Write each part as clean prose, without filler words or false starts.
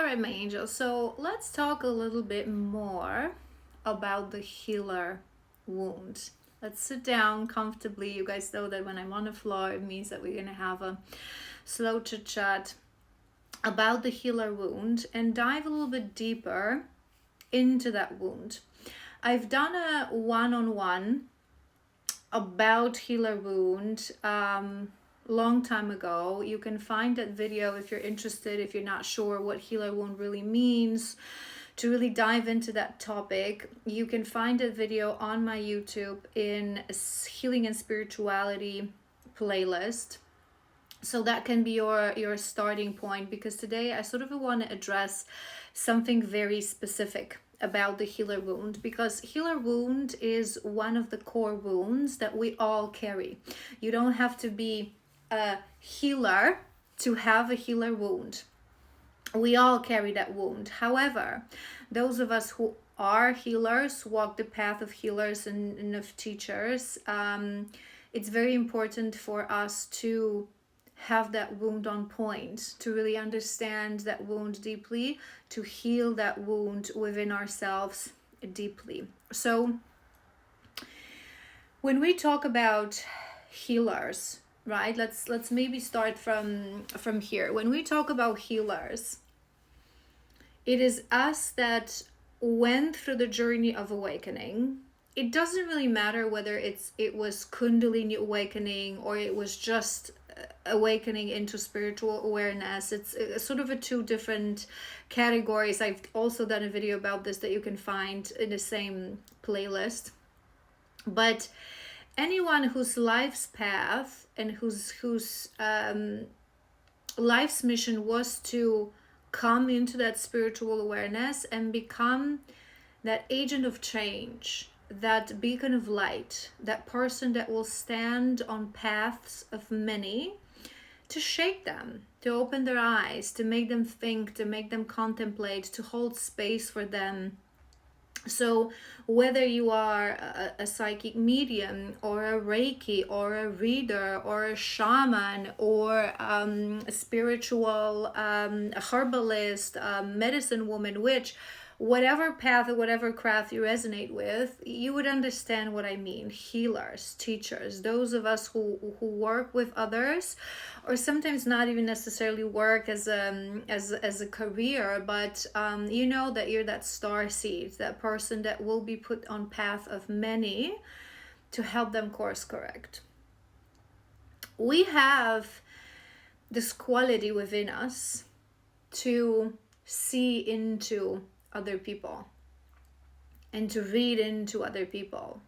right, my angel. So let's talk a little bit more about the healer wound. Let's sit down comfortably. You guys know that when I'm on the floor, it means that we're going to have a slow chit chat about the healer wound and dive a little bit deeper into that wound. I've done a one-on-one about healer wound long time ago. You can find that video if you're interested, if you're not sure what healer wound really means, to really dive into that topic. You can find that video on my YouTube in Healing and Spirituality playlist. So that can be your starting point, because today I sort of want to address something very specific about the healer wound, because healer wound is one of the core wounds that we all carry. You don't have to be a healer to have a healer wound. We all carry that wound. However, those of us who are healers, walk the path of healers and of teachers, it's very important for us to have that wound on point, to really understand that wound deeply, to heal that wound within ourselves deeply. So when we talk about healers, right, let's maybe start from here. When we talk about healers, it is us that went through the journey of awakening. It doesn't really matter whether it was Kundalini awakening or it was just awakening into spiritual awareness. It's sort of a two different categories. I've also done a video about this that you can find in the same playlist. But anyone whose life's path and whose life's mission was to come into that spiritual awareness and become that agent of change, that beacon of light, that person that will stand on paths of many to shake them, to open their eyes, to make them think, to make them contemplate, to hold space for them. So whether you are a psychic medium or a Reiki or a reader or a shaman or a spiritual a herbalist, medicine woman, witch, whatever path or whatever craft you resonate with, you would understand what I mean. Healers, teachers, those of us who work with others, or sometimes not even necessarily work as a career, but you know that you're that star seed, that person that will be put on path of many to help them course correct. We have this quality within us to see into other people and to read into other people,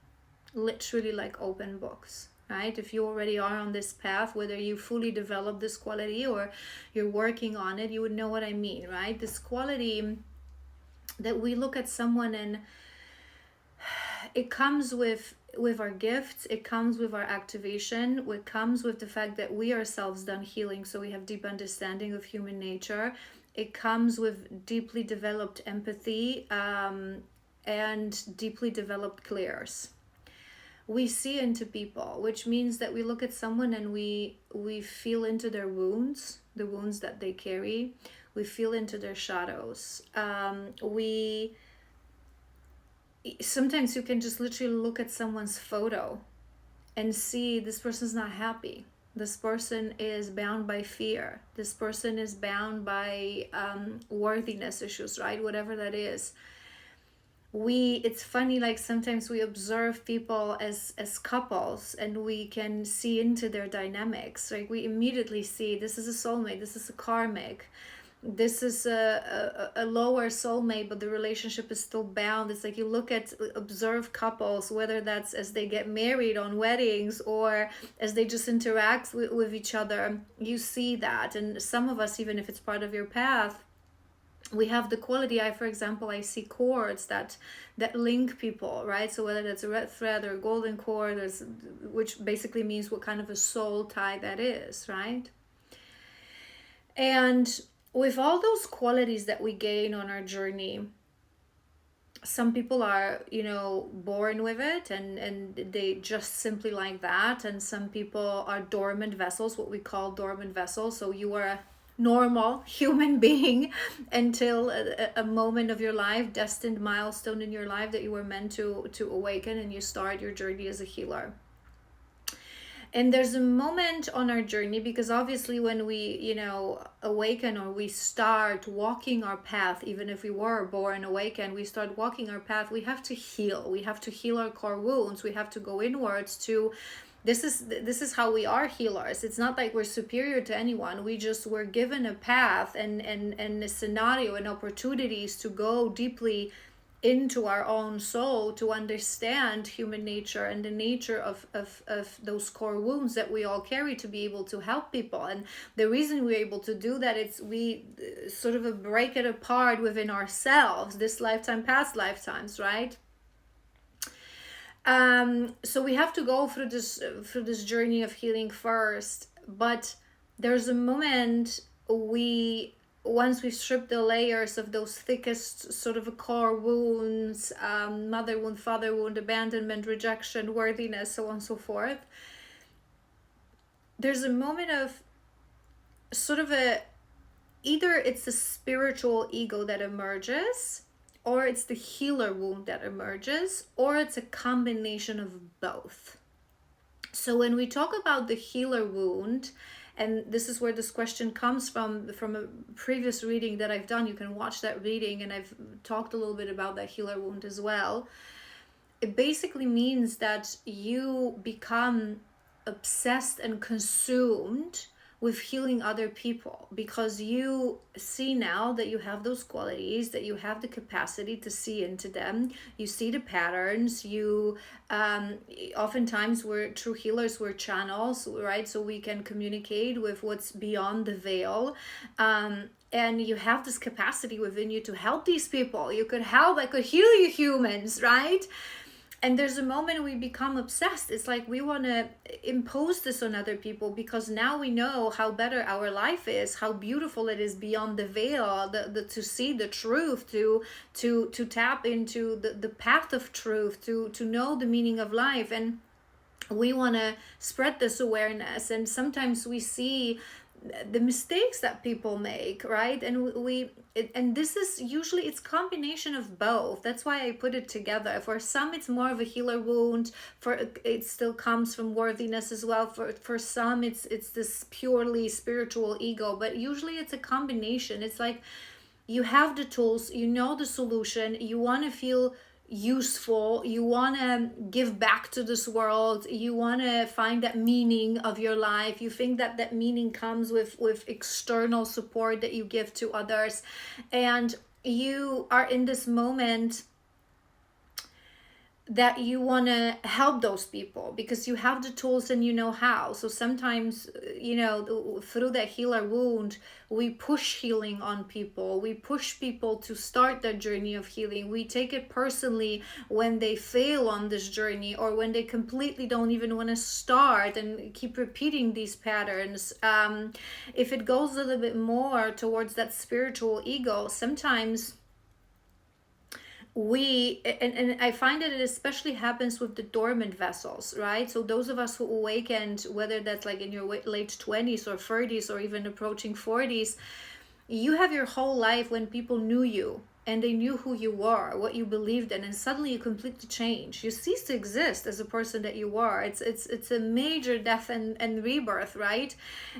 literally like open books, right? If you already are on this path, whether you fully develop this quality or you're working on it, you would know what I mean, right? This quality that we look at someone and it comes with our gifts, it comes with our activation, it comes with the fact that we ourselves done healing, so we have deep understanding of human nature. It comes with deeply developed empathy and deeply developed clairs. We see into people, which means that we look at someone and we feel into their wounds, the wounds that they carry. We feel into their shadows. Sometimes you can just literally look at someone's photo and see this person's not happy. This person is bound by fear. This person is bound by worthiness issues, right? Whatever that is. It's funny, like sometimes we observe people as couples and we can see into their dynamics. Like we immediately see this is a soulmate, this is a karmic. This is a lower soulmate, but the relationship is still bound. It's like you observe couples, whether that's as they get married on weddings or as they just interact with each other, you see that. And some of us, even if it's part of your path, we have the quality. For example, I see cords that link people, right? So whether that's a red thread or a golden cord, which basically means what kind of a soul tie that is, right? And with all those qualities that we gain on our journey, some people are, born with it and they just simply like that. And some people are dormant vessels, what we call dormant vessels. So you are normal human being until a moment of your life, destined milestone in your life that you were meant to awaken, and you start your journey as a healer. And there's a moment on our journey, because obviously when we, awaken, or we start walking our path, even if we were born awakened, we start walking our path, we have to heal. We have to heal our core wounds. We have to go inwards to, this is how we are healers. It's not like we're superior to anyone. We're given a path and a scenario and opportunities to go deeply into our own soul, to understand human nature and the nature of those core wounds that we all carry, to be able to help people. And the reason we're able to do that, it's we sort of break it apart within ourselves, this lifetime, past lifetimes, right? So we have to go through this journey of healing first. But there's a moment, once we've stripped the layers of those thickest sort of core wounds, mother wound, father wound, abandonment, rejection, worthiness, so on and so forth, there's a moment of sort of either it's the spiritual ego that emerges, or it's the healer wound that emerges, or it's a combination of both. So when we talk about the healer wound, and this is where this question comes from a previous reading that I've done. You can watch that reading, and I've talked a little bit about that healer wound as well. It basically means that you become obsessed and consumed with healing other people, because you see now that you have those qualities, that you have the capacity to see into them. You see the patterns. You oftentimes, we're true healers, we're channels, right? So we can communicate with what's beyond the veil. And you have this capacity within you to help these people. You could help, I could heal you humans, right? And there's a moment we become obsessed. It's like we want to impose this on other people, because now we know how better our life is, how beautiful it is beyond the veil, to see the truth, to tap into the path of truth, to know the meaning of life. And we want to spread this awareness. And sometimes we see the mistakes that people make, right? And and this is usually, it's combination of both. That's why I put it together. For some, it's more of a healer wound. For it still comes from worthiness as well. For some, it's this purely spiritual ego. But usually it's a combination. It's like you have the tools, you know the solution, you want to feel useful, you want to give back to this world, you want to find that meaning of your life, you think that meaning comes with external support that you give to others, and you are in this moment that you want to help those people because you have the tools and you know how. So sometimes, through that healer wound, we push healing on people. We push people to start their journey of healing. We take it personally when they fail on this journey, or when they completely don't even want to start and keep repeating these patterns. If it goes a little bit more towards that spiritual ego, sometimes and I find that it especially happens with the dormant vessels, right? So those of us who awakened, whether that's like in your late 20s or 30s or even approaching 40s, you have your whole life when people knew you and they knew who you were, what you believed in, and suddenly you completely change. You cease to exist as a person that you were. It's a major death and rebirth, right?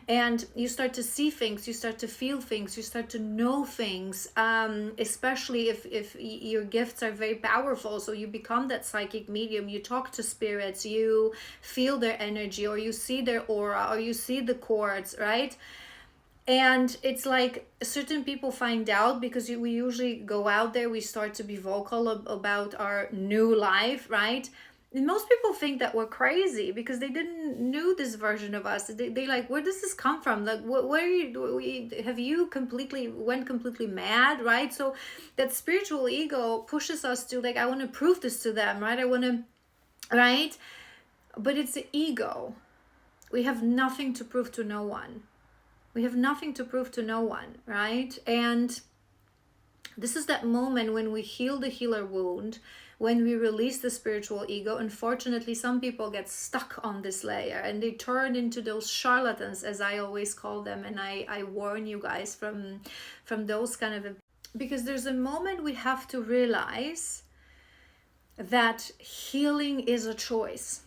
And you start to see things, you start to feel things, you start to know things, especially if your gifts are very powerful. So you become that psychic medium, you talk to spirits, you feel their energy, or you see their aura, or you see the chords, right? And it's like certain people find out, because we usually go out there, we start to be vocal about our new life, right? And most people think that we're crazy because they didn't know this version of us. They like, where does this come from? Like, where have you went completely mad, right? So that spiritual ego pushes us to like, I want to prove this to them, right? I want to, right? But it's the ego. We have nothing to prove to no one. We have nothing to prove to no one, right? And this is that moment when we heal the healer wound, when we release the spiritual ego, unfortunately, some people get stuck on this layer and they turn into those charlatans, as I always call them. And I warn you guys from those kind of, because there's a moment we have to realize that healing is a choice.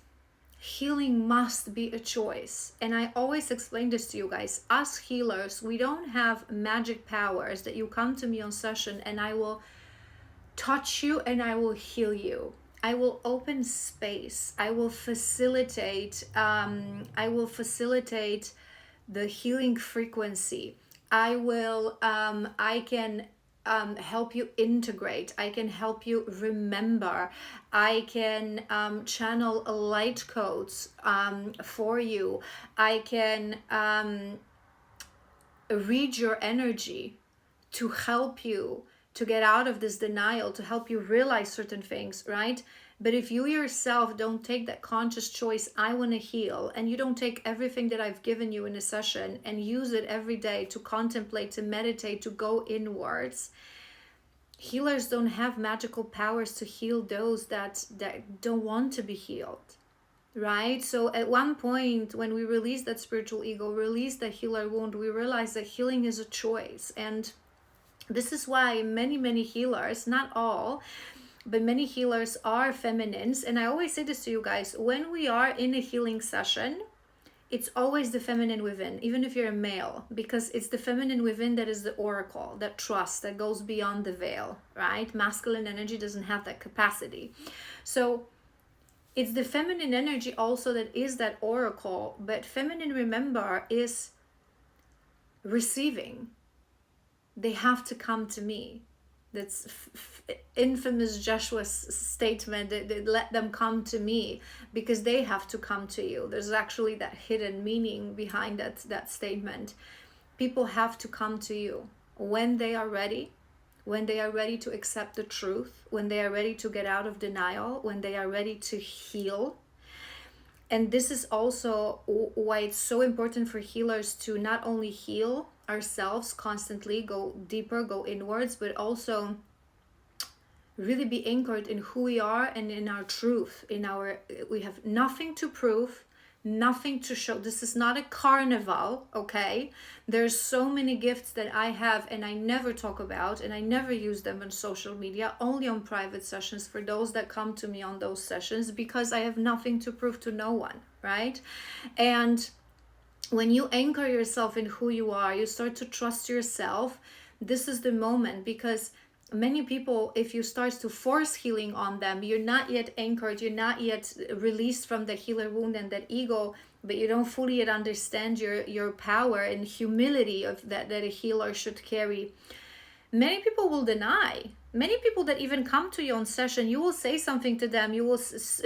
Healing must be a choice. And I always explain this to you guys. Us healers, we don't have magic powers that you come to me on session and I will touch you and I will heal you. I will open space. I will facilitate the healing frequency. I can help you integrate. I can help you remember. I can channel light codes for you. I can read your energy to help you to get out of this denial, to help you realize certain things, right? But if you yourself don't take that conscious choice, I want to heal, and you don't take everything that I've given you in a session and use it every day to contemplate, to meditate, to go inwards, healers don't have magical powers to heal those that don't want to be healed, right? So at one point, when we release that spiritual ego, release the healer wound, we realize that healing is a choice. And this is why many healers, not all, but many healers are feminines. And I always say this to you guys, when we are in a healing session, it's always the feminine within, even if you're a male, because it's the feminine within that is the oracle, that trust, that goes beyond the veil, right? Masculine energy doesn't have that capacity. So it's the feminine energy also that is that oracle, but feminine, remember, is receiving. They have to come to me. That's infamous Joshua's statement, that let them come to me, because they have to come to you. There's actually that hidden meaning behind that statement. People have to come to you when they are ready to accept the truth, when they are ready to get out of denial, when they are ready to heal. And this is also why it's so important for healers to not only heal ourselves constantly, go deeper, go inwards, but also really be anchored in who we are and in our truth. We have nothing to prove, nothing to show. This is not a carnival, okay? There's so many gifts that I have and I never talk about, and I never use them on social media, only on private sessions for those that come to me on those sessions, because I have nothing to prove to no one, right? And when you anchor yourself in who you are, you start to trust yourself. This is the moment, because many people, if you start to force healing on them, you're not yet anchored, you're not yet released from the healer wound and that ego, but you don't fully yet understand your power and humility of that a healer should carry. Many people will deny. Many people that even come to you on session, you will say something to them, you will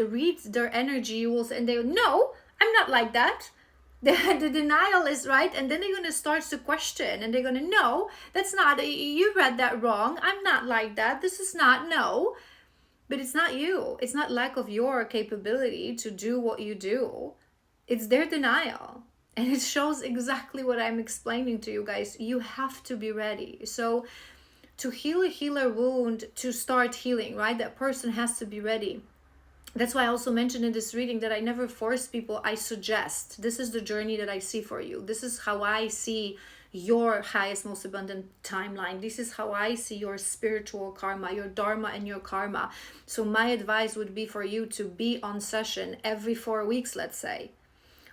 read their energy, and they no, I'm not like that. The denial is right, and then they're going to start to question, and they're going to, no, that's not, you read that wrong, I'm not like that, this is not, no. But it's not you, it's not lack of your capability to do what you do, it's their denial. And it shows exactly what I'm explaining to you guys. You have to be ready. So to heal a healer wound, to start healing, right, that person has to be ready. That's why I also mentioned in this reading that I never force people. I suggest, this is the journey that I see for you. This is how I see your highest, most abundant timeline. This is how I see your spiritual karma, your dharma and your karma. So my advice would be for you to be on session every 4 weeks, let's say.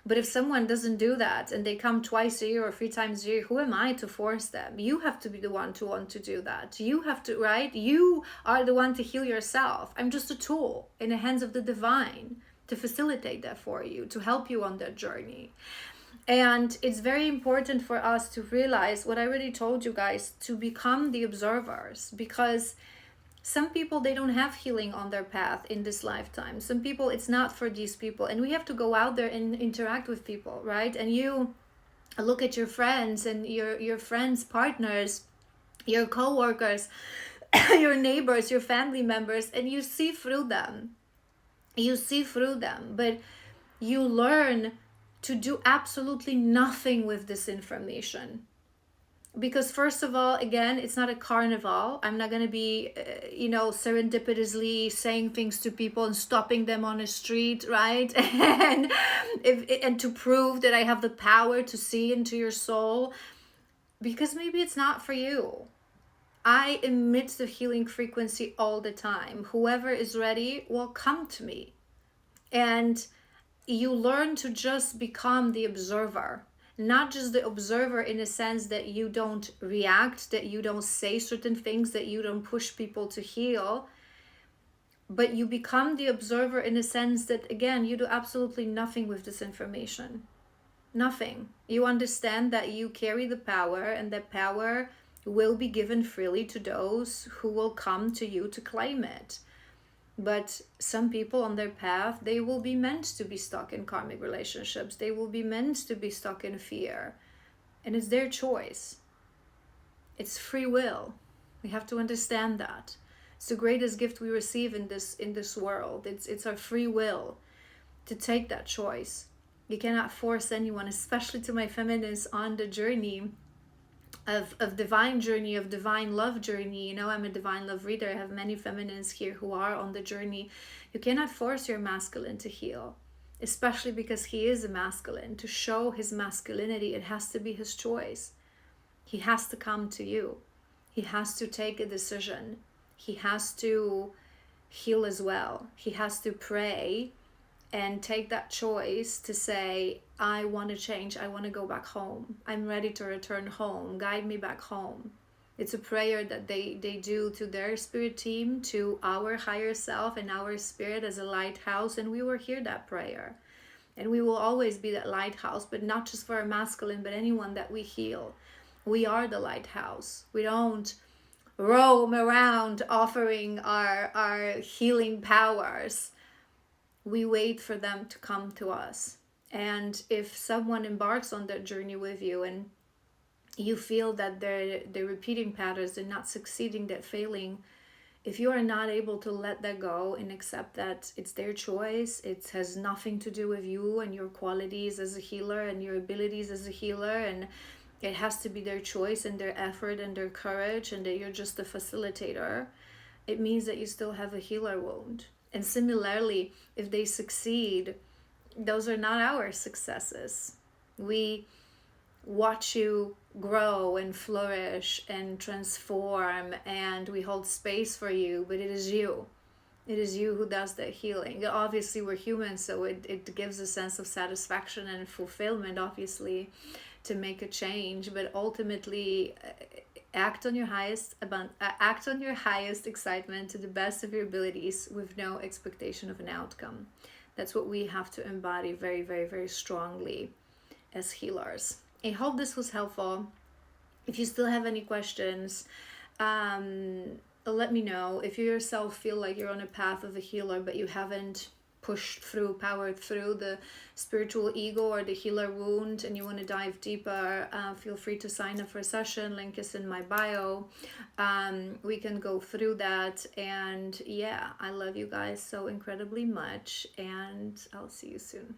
But if someone doesn't do that and they come twice a year or 3 times a year, who am I to force them? You have to be the one to want to do that. You have to, right? You are the one to heal yourself. I'm just a tool in the hands of the divine to facilitate that for you, to help you on that journey. And it's very important for us to realize what I already told you guys, to become the observers, because some people, they don't have healing on their path in this lifetime. Some people, it's not for these people. And we have to go out there and interact with people, right? And you look at your friends and your friends' partners, your co-workers, your neighbors, your family members, and you see through them. You see through them, but you learn to do absolutely nothing with this information. Because first of all, again, it's not a carnival. I'm not going to be serendipitously saying things to people and stopping them on the street, right? And to prove that I have the power to see into your soul, because maybe it's not for you. I emit the healing frequency all the time. Whoever is ready will come to me. And you learn to just become the observer, not just the observer in a sense that you don't react, that you don't say certain things, that you don't push people to heal, but you become the observer in a sense that, again, you do absolutely nothing with this information. Nothing. You understand that you carry the power, and that power will be given freely to those who will come to you to claim it. But some people on their path, they will be meant to be stuck in karmic relationships. They will be meant to be stuck in fear. And it's their choice. It's free will. We have to understand that. It's the greatest gift we receive in this world. It's our free will to take that choice. You cannot force anyone, especially to my feminists on the journey of divine journey, of divine love journey. I'm a divine love reader. I have many feminines here who are on the journey. You cannot force your masculine to heal, especially because he is a masculine. To show his masculinity, it has to be his choice. He has to come to you. He has to take a decision. He has to heal as well. He has to pray and take that choice to say, I want to change. I want to go back home. I'm ready to return home. Guide me back home. It's a prayer that they do to their spirit team, to our higher self and our spirit as a lighthouse. And we will hear that prayer. And we will always be that lighthouse, but not just for our masculine, but anyone that we heal. We are the lighthouse. We don't roam around offering our healing powers. We wait for them to come to us. And if someone embarks on that journey with you and you feel that they're repeating patterns, they're not succeeding, they're failing, if you are not able to let that go and accept that it's their choice, it has nothing to do with you and your qualities as a healer and your abilities as a healer, and it has to be their choice and their effort and their courage, and that you're just a facilitator, it means that you still have a healer wound. And similarly, if they succeed, those are not our successes. We watch you grow and flourish and transform, and we hold space for you, but it is you. It is you who does that healing. Obviously, we're human, so it gives a sense of satisfaction and fulfillment, obviously, to make a change. But ultimately, act on your highest excitement to the best of your abilities with no expectation of an outcome. That's what we have to embody very, very, very strongly as healers. I hope this was helpful. If you still have any questions, let me know. If you yourself feel like you're on a path of a healer, but you haven't powered through the spiritual ego or the healer wound, and you want to dive deeper, feel free to sign up for a session. Link is in my bio. We can go through that. And yeah, I love you guys so incredibly much, and I'll see you soon.